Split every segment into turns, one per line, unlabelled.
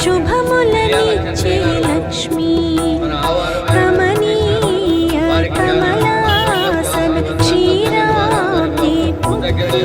శుభములనిచ్చే లక్ష్మీ కమనీయ కమలాసన క్షీరాబ్ది పుత్రీ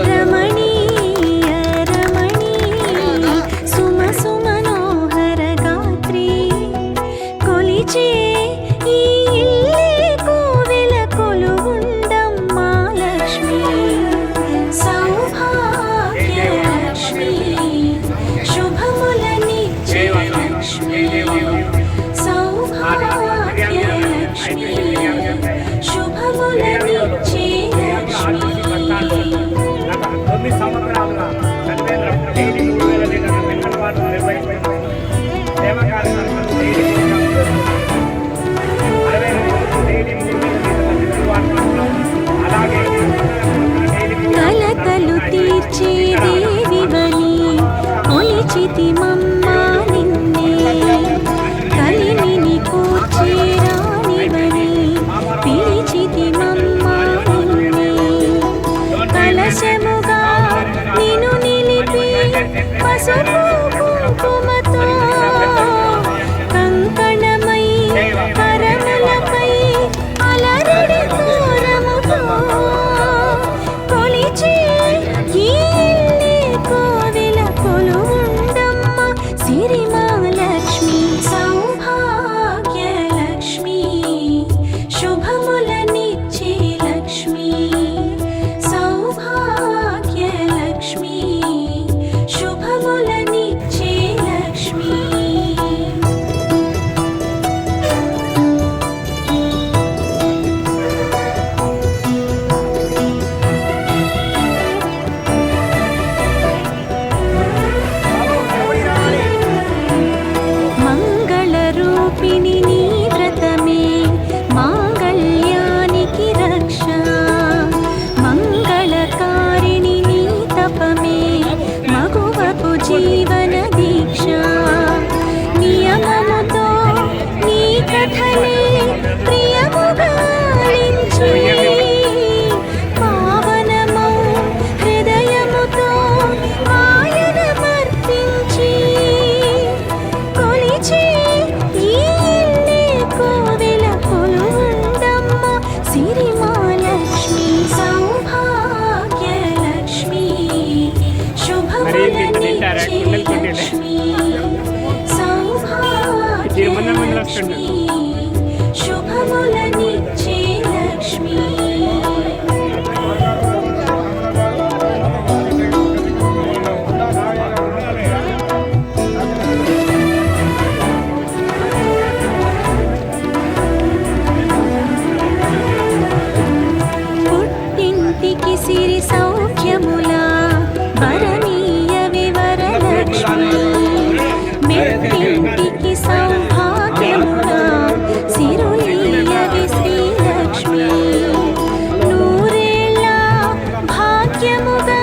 రమణీయ రమణీయ సుమ సుమనోహర గాత్రీ కొలిచే ఈ ఇల్లే కోవెల కొలువుండమ్మా లక్ష్మీ సౌభాగ్య లక్ష్మీ శుభములనిచ్చే లక్ష్మీ సౌభాగ్య లక్ష్మీ శుభములనిచ్చే లక్ష్మీ
కొన్ని సంవత్సరాలుగా సర్వేంద్ర డైలీ 3000 లీటర్ల మినరల్ వాటర్ నిర్వహిస్తున్నాయి. సేవా కార్యక్రమాలు డైలీ 60 రోజులు డైలీ 3000 లీటర్ల మినరల్ వాటర్ అలాగే
కలతలు తీర్చే దేవివని కొలిచితిమమ్మా నిన్నే కలిమిని కూర్చే రాణివని పిలిచితిమమ్మా నిన్నే కలశముగా నిన్ను నిలిపి పసుపు కుంకుమతో కంకణమై కరములపై అలరడి తోరముతో కొలిచే ఈ ఇల్లే కోవెల కొలువుండమ్మ సిరిమహాలక్ష్మి సౌభాగ్య లక్ష్మి శుభములనిచ్చే లక్ష్మి సౌభాగ్య లక్ష్మి శుభములనిచ్చే లక్ష్మి మంగళరూపిణి నీ వ్రతమే మాంగళ్యానికి రక్ష మంగళకారిణి నీ తపమే మగువకు జీవన దీక్ష నియమముతో నీ కథలే ప్రియముగాలించి పావనమౌ హృదయముతో ఆయన మర్పించి కొలిచే ఈ ఇల్లే కోవెల కొలువుండమ్మ సిరిమహాలక్ష్మి సౌభాగ్య లక్ష్మి శుభములనిచ్చే లక్ష్మి సౌభాగ్య లక్ష్మి శుభములనిచ్చే లక్ష్మి పుట్టింటికి సిరి సౌఖ్యముల వరణీయ వివరలక్ష్మి మెట్టింటికి సౌభాగ్యముల సిరులీయవి శ్రీలక్ష్మి నూరేళ్ళ భాగ్యముగా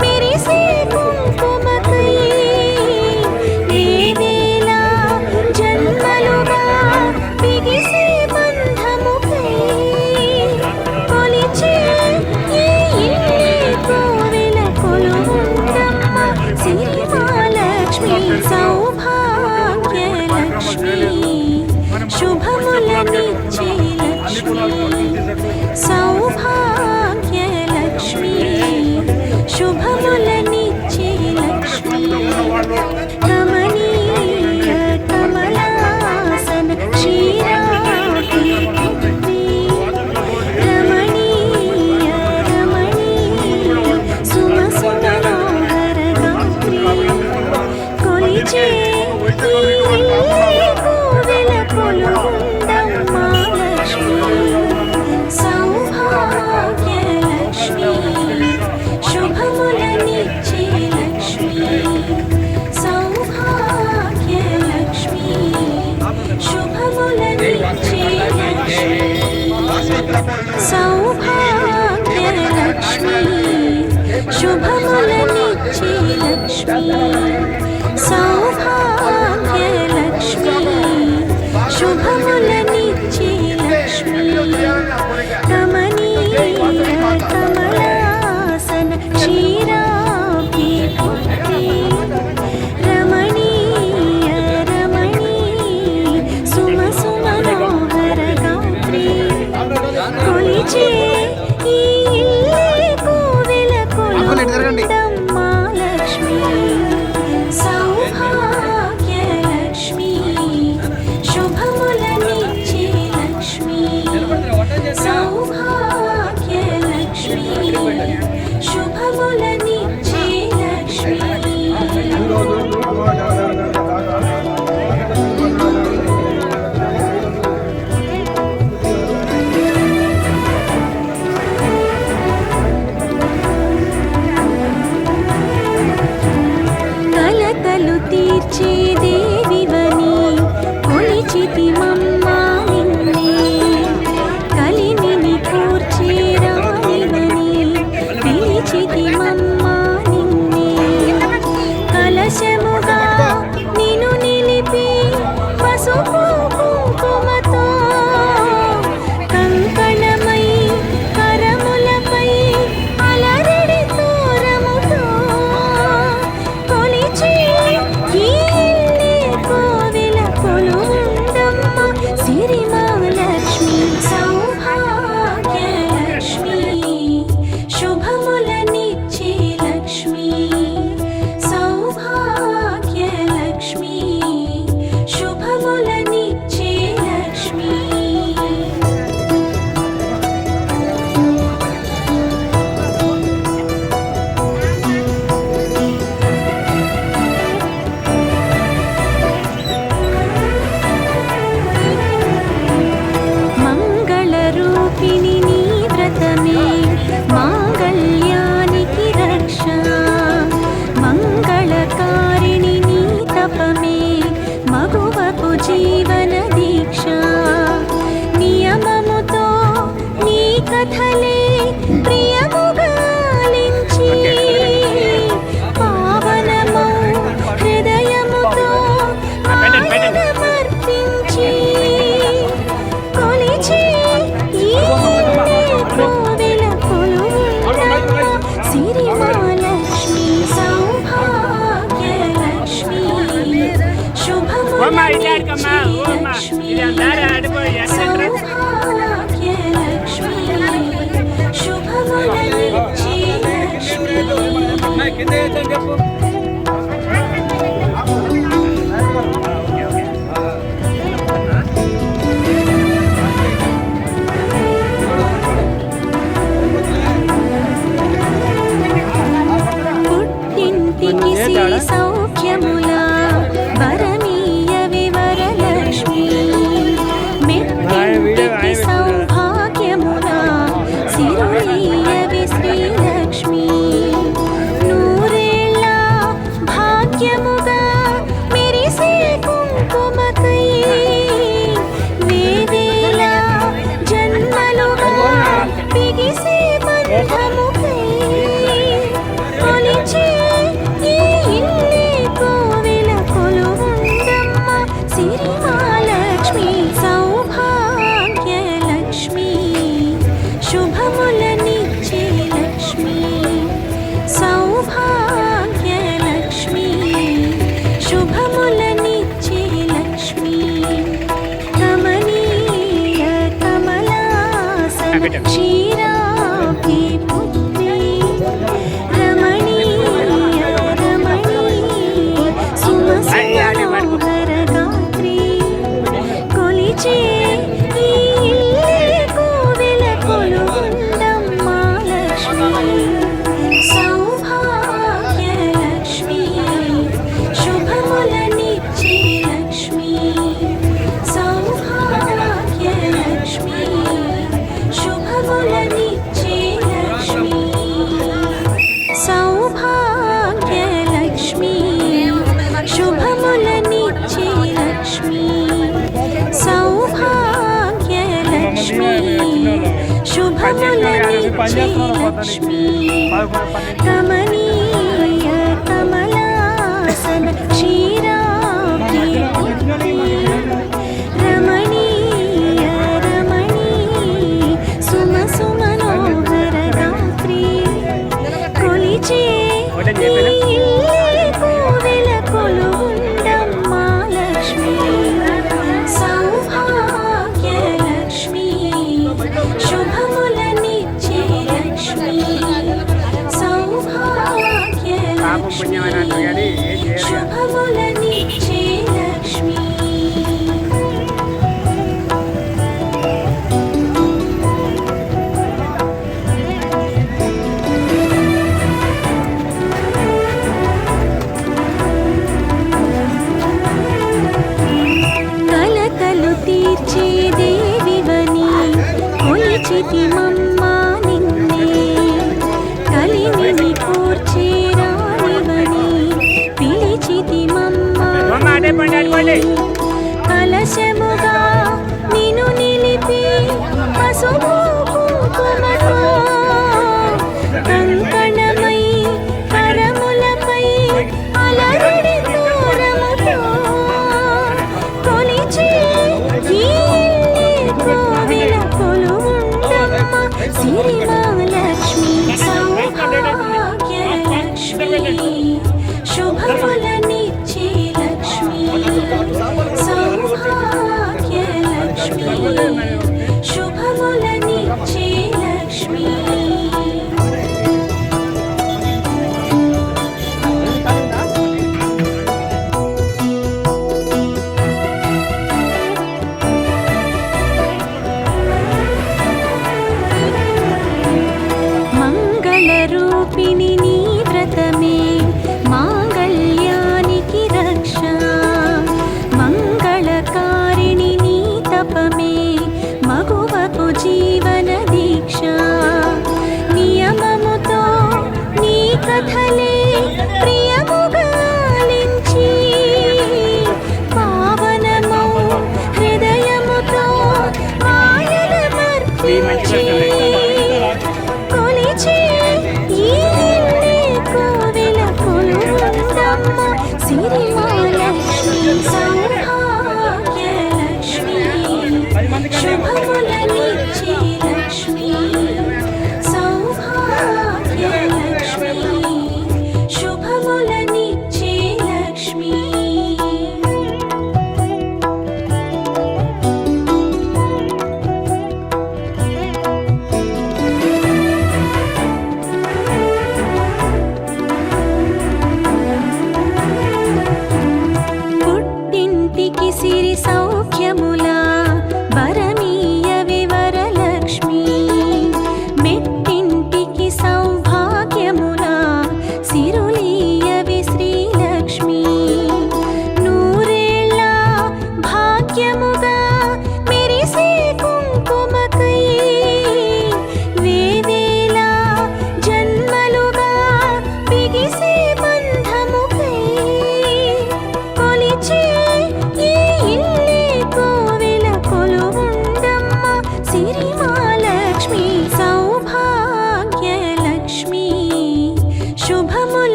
మెరిసే కుంకుమకై ఏవేళ జన్మలుగా బిగిసే బంధముకై కొలిచే ఈ ఇల్లే కోవెల కొలువుండమ్మ సిరిమహాలక్ష్మి సౌభాగ్య లక్ష్మి శుభములనిచ్చే లక్ష్మి సౌభాగ్య లక్ష్మి శుభములనిచ్చే లక్ష్మి కమనీయ కమలాసన క్షీరాబ్ది పుత్రీ రమణీయ రమణీయ సుమ సుమనోహర గాత్రీ కొలిచే ఈ ఇల్లే కోవెల కొలువుండమ్మా లక్ష్మి సౌభాగ్య లక్ష్మి శుభములనిచ్చే లక్ష్మి సౌభాగ్య లక్ష్మి శుభములనిచ్చే లక్ష్మి సౌభాగ్య లక్ష్మి శుభములనిచ్చే లక్ష్మి సౌభాగ్య లక్ష్మి శుభములనిచ్చే లక్ష్మి కమనీయ కమలాసన క్షీరాబ్ది పుత్రీ రమణీయ శుభములనిచ్చే లక్ష్మి సౌభాగ్యలక్ష్మి శుభములనిచ్చే లక్ష్మి పుట్టింటికి శ్రీ సౌఖ్యముల వరమీయ వివరలక్ష్మి మెట్టింటికి సౌభాగ్యముల సిరులీయవి శ్రీలక్ష్మి నూరేళ్ళ భాగ్యముగా మెరిసే కుంకుమకై వేవేల జన్మలుగా బిగిసే బంధముకై కొలిచే ఈ ఇల్లే కోవెల కొలువుండమ్మ సిరిమాలక్ష్మి సౌభాగ్యలక్ష్మి శుభములనిచ్చే లక్ష్మి సౌభాగ్యలక్ష్మి శుభములనిచ్చే లక్ష్మి కమనీయ కమలాసన క్షీరాబ్ది పుత్రి రమణీయ రమణీయ సుమసుమనోహర గాత్రి కొలిచే ఈ ఇల్లే కోవెల కొలువుండమ్మ లక్ష్మి సౌభాగ్యలక్ష్మి శుభములనిచ్చే లక్ష్మి సౌభాగ్యలక్ష్మి శుభములనిచ్చే లక్ష్మి సౌభాగ్యలక్ష్మి శుభములనిచ్చే లక్ష్మి సౌభాగ్యలక్ష్మి శుభములనిచ్చే లక్ష్మి కమనీయ కమలాసన క్షీరాబ్ది పుత్రి రమణీయ రమణీయ సుమసుమనోహర గాత్రి కొలిచే ఈ ఇల్లే కోవెల కొలువుండమ్మ లక్ష్మి సౌభాగ్యలక్ష్మి శుభములనిచ్చే లక్ష్మి సౌభాగ్యలక్ష్మి శుభములనిచ్చే లక్ష్మి కలకలు తీర్చే దేవివని కొలిచితిమమ్మ నిన్నే కలిమిని కూర్చే రాణివని పిలిచితిమమ్మ కలశముగా నిన్ను నిలిపి పసుపు కుంకుమతో కంకణమై కరములపై అలరడి తోరముతో కొలిచే ఈ ఇల్లే కోవెల కొలువుండమ్మ సిరిమాలక్ష్మి సౌభాగ్యలక్ష్మి శుభములనిచ్చే లక్ష్మి సౌభాగ్యలక్ష్మి శుభములని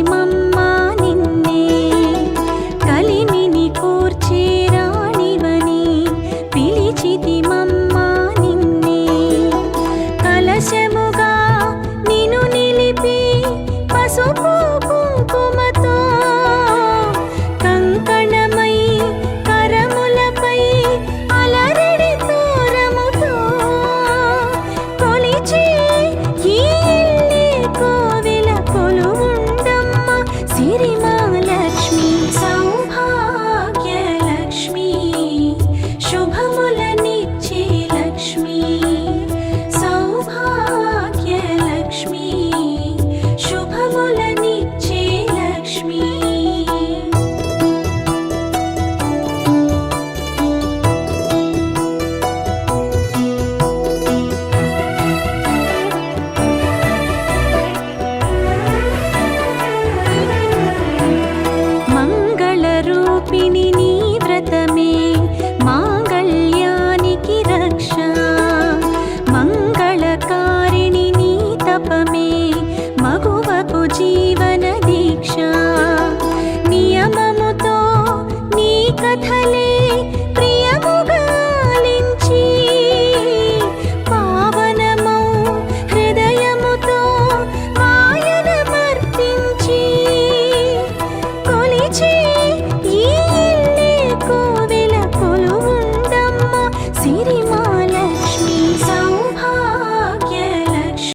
మమ్మ